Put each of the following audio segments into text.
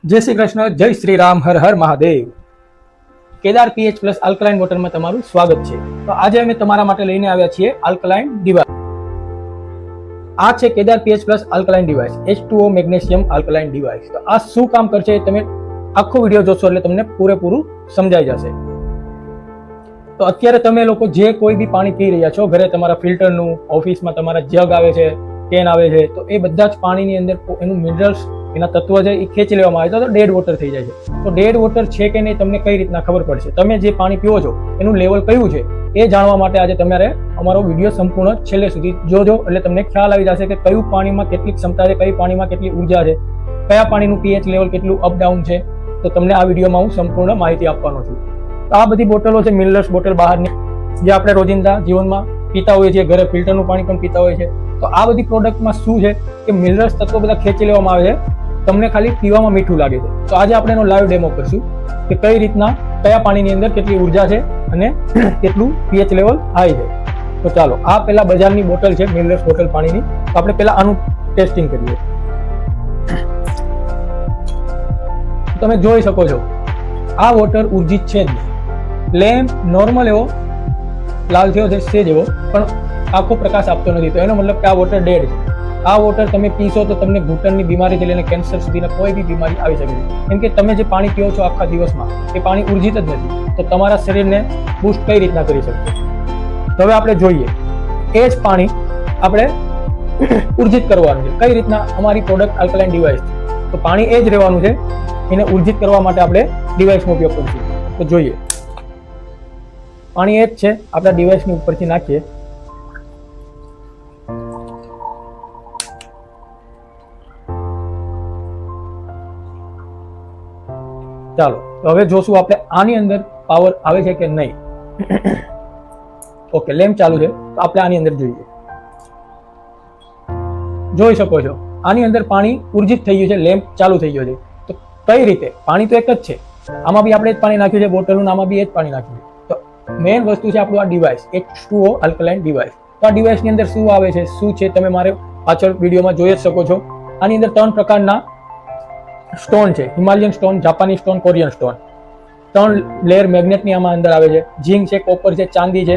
जय श्री कृष्ण, जय श्री राम, हर हर Mahadev. Kedar pH plus alkaline વોટરમાં તમારું સ્વાગત છે। તો આજે અમે તમારા માટે લઈને આવ્યા છીએ આલ્કલાઇન ડિવાઇસ। આ છે Kedar pH plus alkaline device, H2O magnesium alkaline device. તો આ શું કામ કરશે તમે આખો વિડિયો જોશો એટલે તમને પૂરેપૂરું સમજાઈ જશે। તો અત્યારે તમે લોકો જે કોઈ બી પાણી પી રહ્યા છો, ઘરે તમારા ફિલ્ટરનું, ઓફિસમાં તમારા જગ આવે છે, કેન આવે છે, તો એ બધા જ પાણીની અંદર એનું મિનરલ્સ, એના તત્વ છે એ ખેંચી લેવામાં આવે તો ડેડ વોટર થઈ જાય છે। તો ડેડ વોટર છે કે નહીં તમને કઈ રીતના ખબર પડશે? તમે જે પાણી પીવો છો એનું લેવલ કયું છે એ જાણવા માટે આજે તમારે અમારો વિડીયો સંપૂર્ણ છેલ્લે સુધી જોજો, એટલે તમને ખ્યાલ આવી જશે કે કયું પાણીમાં કેટલી ક્ષમતા છે, કઈ પાણીમાં કેટલી ઉર્જા છે, કયા પાણીનું પીએચ લેવલ કેટલું અપડાઉન છે। તો તમને આ વિડીયોમાં હું સંપૂર્ણ માહિતી આપવાનો છું। તો આ બધી બોટલો છે, મિનરલ્સ બોટલ બહારની, જે આપણે રોજિંદા જીવનમાં પીતા હોઈએ છીએ, ઘરે ફિલ્ટરનું પાણી પણ પીતા હોઈએ છીએ। તો આ બધી પ્રોડક્ટમાં શું છે કે મિનરલ્સ તત્વો બધા ખેંચી લેવામાં આવે છે, તમને ખાલી પીવામાં મીઠું લાગે છે। તો આજે આપણે એનો લાઈવ ડેમો કરશું કે કઈ રીતના કયા પાણીની અંદર કેટલી ઉર્જા છે અને કેટલું પીએચ લેવલ હાઈ છે। તો ચાલો, આ પેલા બજારની બોટલ છે, મિનરલ્સ બોટલ પાણીની। તો આપણે પેલા આનું ટેસ્ટિંગ કરીએ। તમે જોઈ શકો છો આ વોટર ઉર્જિત છે જ નહીં, લેમ્પ નોર્મલ એવો લાલ થયો છે સેજ એવો, પણ આખો પ્રકાશ આપતો નથી। તો એનો મતલબ કે આ વોટર ડેડ છે। આ વોટર તમે પીશો તો તમને ઘૂંટણની બીમારીથી લઈને કેન્સર સુધીના કોઈ બી બીમારી આવી શકે છે, કેમ કે તમે જે પાણી પીઓ છો આખા દિવસમાં એ પાણી ઉર્જિત જ નથી। તો તમારા શરીરને બૂસ્ટ કઈ રીતના કરી શકશો? તો હવે આપણે જોઈએ એ જ પાણી આપણે ઉર્જિત કરવાનું છે કઈ રીતના અમારી પ્રોડક્ટ આલ્કલાઇન ડિવાઇસ। તો પાણી એ જ રહેવાનું છે, એને ઉર્જિત કરવા માટે આપણે ડિવાઇસનો ઉપયોગ કરીશું। તો જોઈએ, પાણી એ જ છે, આપણા ડિવાઇસની ઉપરથી નાખીએ। ચાલો, તો હવે જોશું આપણે આની અંદર પાવર આવે છે કે નહીં। ઓકે, લેમ્પ ચાલુ છે, તો આપણે આની અંદર જોઈએ। જોઈ શકો છો આની અંદર પાણી ઉર્જિત થઈ ગયું છે, લેમ્પ ચાલુ થઈ ગયો છે। તો કઈ રીતે? પાણી તો એક જ છે, આમાં બી આપણે જ પાણી નાખ્યું છે બોટલનું, આમાં બી એ જ પાણી નાખ્યું છે। તો મેઇન વસ્તુ છે આપણું આ ડિવાઇસ, H2O આલ્કલાઇન ડિવાઇસ। તો આ ડિવાઇસની અંદર શું આવે છે, શું છે, તમે મારે પાછળ વિડીયોમાં જોઈ જ શકો છો। આની અંદર 3 પ્રકારના સ્ટોન છે, હિમાલયન સ્ટોન, જાપાની સ્ટોન, કોરિયન સ્ટોન। 3 લેયર મેગ્નેટની આમાં અંદર આવે છે, ઝીંક છે, કોપર છે, ચાંદી છે,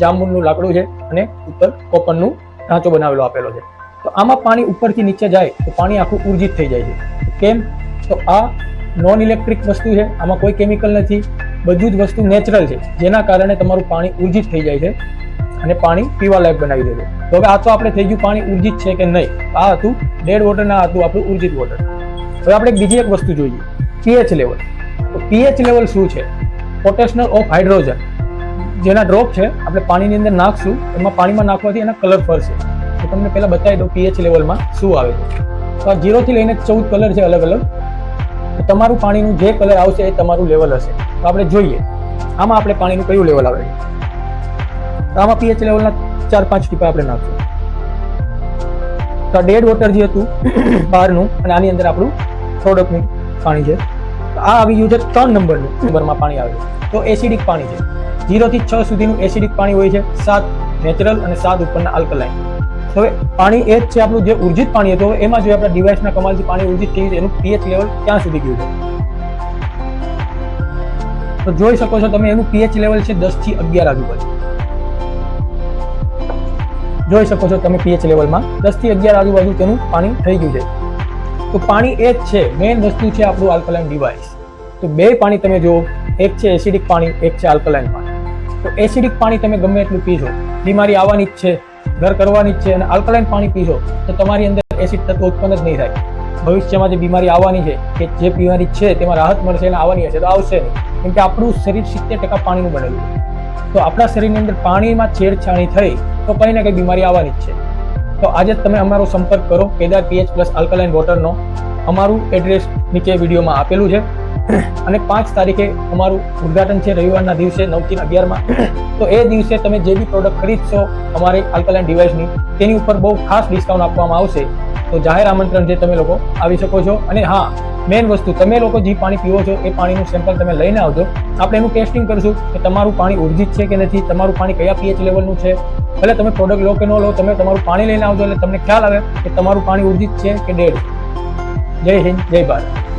જાંબુનું લાકડું છે અને ઉપર કોપરનું ઢાંચો બનાવેલો આપેલો છે। તો આમાં પાણી ઉપરથી નીચે જાય તો પાણી આખું ઉર્જિત થઈ જાય છે। કેમ? તો આ નોન ઇલેક્ટ્રિક વસ્તુ છે, આમાં કોઈ કેમિકલ નથી, બધું જ વસ્તુ નેચરલ છે, જેના કારણે તમારું પાણી ઉર્જિત થઈ જાય છે અને પાણી પીવા લાયક બનાવી દે છે। તો હવે આ તો આપણે થઈ ગયું પાણી ઉર્જિત છે કે નહીં। આ હતું ડેડ વોટર, ના હતું આપણું ઉર્જિત વોટર। હવે આપણે બીજી એક વસ્તુ જોઈએ, પીએચ લેવલ। તો પીએચ લેવલ શું છે? પોટેશનલ ઓફ હાઇડ્રોજન, જેના ડ્રોપ છે આપણે પાણીની અંદર નાખશું, એમાં પાણીમાં નાખવાથી એના કલર ફરશે। તો તમને પહેલા બતાવી દઉં પીએચ લેવલમાં શું આવે છે। તો આ 0 થી લઈને 14 કલર છે અલગ અલગ। તો તમારું પાણીનું જે કલર આવશે એ તમારું લેવલ હશે। તો આપણે જોઈએ આમાં આપણે પાણીનું કયું લેવલ આવે છે। તો આમાં પીએચ લેવલના 4-5 ટીપા આપણે નાખશું। તો આ ડેડ વોટર જે હતું બહારનું, અને આની અંદર આપણું પ્રોડક્ટનું પાણી છે। તો આ આવી ગયું છે 3 નંબરમાં પાણી આવે છે। તો એસિડિક પાણી છે, 0 થી 6 સુધીનું એસિડિક પાણી હોય છે, 7 નેચરલ અને 7 ઉપરના આલ્કલાઇન। હવે પાણી એ જ છે આપણું જે ઉર્જિત પાણી હતું, એમાં જો આપણા ડિવાઇસના કમાલથી પાણી ઉર્જિત થયું છે, એનું પીએચ લેવલ ક્યાં સુધી ગયું છે। તો જોઈ શકો છો તમે એનું પીએચ લેવલ છે 10 થી 11 આજુબાજુ। જોઈ શકો છો તમે પીએચ લેવલમાં 10 થી 11 આજુબાજુ તેનું પાણી થઈ ગયું છે। તો પાણી એ જ છે, મેઇન વસ્તુ છે આપણું આલ્કલાઇન ડિવાઇસ। તો બે પાણી તમે જુઓ, એક છે એસિડિક પાણી, એક છે આલ્કલાઇન પાણી। તો એસિડિક પાણી તમે ગમે એટલું પીશો બીમારી આવવાની જ છે, ઘર કરવાની જ છે, અને આલ્કલાઇન પાણી પીશો તો તમારી અંદર એસિડ તત્વ ઉત્પન્ન જ નહીં થાય। ભવિષ્યમાં જે બીમારી આવવાની છે કે જે બીમારી છે તેમાં રાહત મળશે અને આવવાની હશે તો આવશે નહીં, કેમ કે આપણું શરીર 70% પાણીનું બનેલું છે। તો આપણા શરીરની અંદર પાણીમાં છેડછાણી થઈ તો કંઈ ને કંઈ બીમારી આવવાની જ છે। તો આજે તમે અમારો સંપર્ક કરો, કેદાર પીએચ પ્લસ આલ્કલાઇન વોટરનો। અમારું એડ્રેસ નીચે વિડીયોમાં આપેલું છે, અને 5 તારીખે અમારું ઉદ્ઘાટન છે, રવિવારના દિવસે 9 થી 11માં। તો એ દિવસે તમે જે બી પ્રોડક્ટ ખરીદશો અમારી આલ્કલાઇન ડિવાઇસની, તેની ઉપર બહુ ખાસ ડિસ્કાઉન્ટ આપવામાં આવશે। તો જાહેર આમંત્રણ છે, તમે લોકો આવી શકો છો। અને હા, મેઇન વસ્તુ, તમે લોકો જે પાણી પીવો છો એ પાણીનું સેમ્પલ તમે લઈને આવજો, આપણે એનું ટેસ્ટિંગ કરશું કે તમારું પાણી ઉર્જિત છે કે નથી, તમારું પાણી કયા પીએચ લેવલનું છે। ભલે તમે પ્રોડક્ટ લો કે ન લો, તમે તમારું પાણી લઈને આવજો એટલે તમને ખ્યાલ આવે કે તમારું પાણી ઉર્જિત છે કે ડેડ છે। જય હિન્દ, જય ભારત।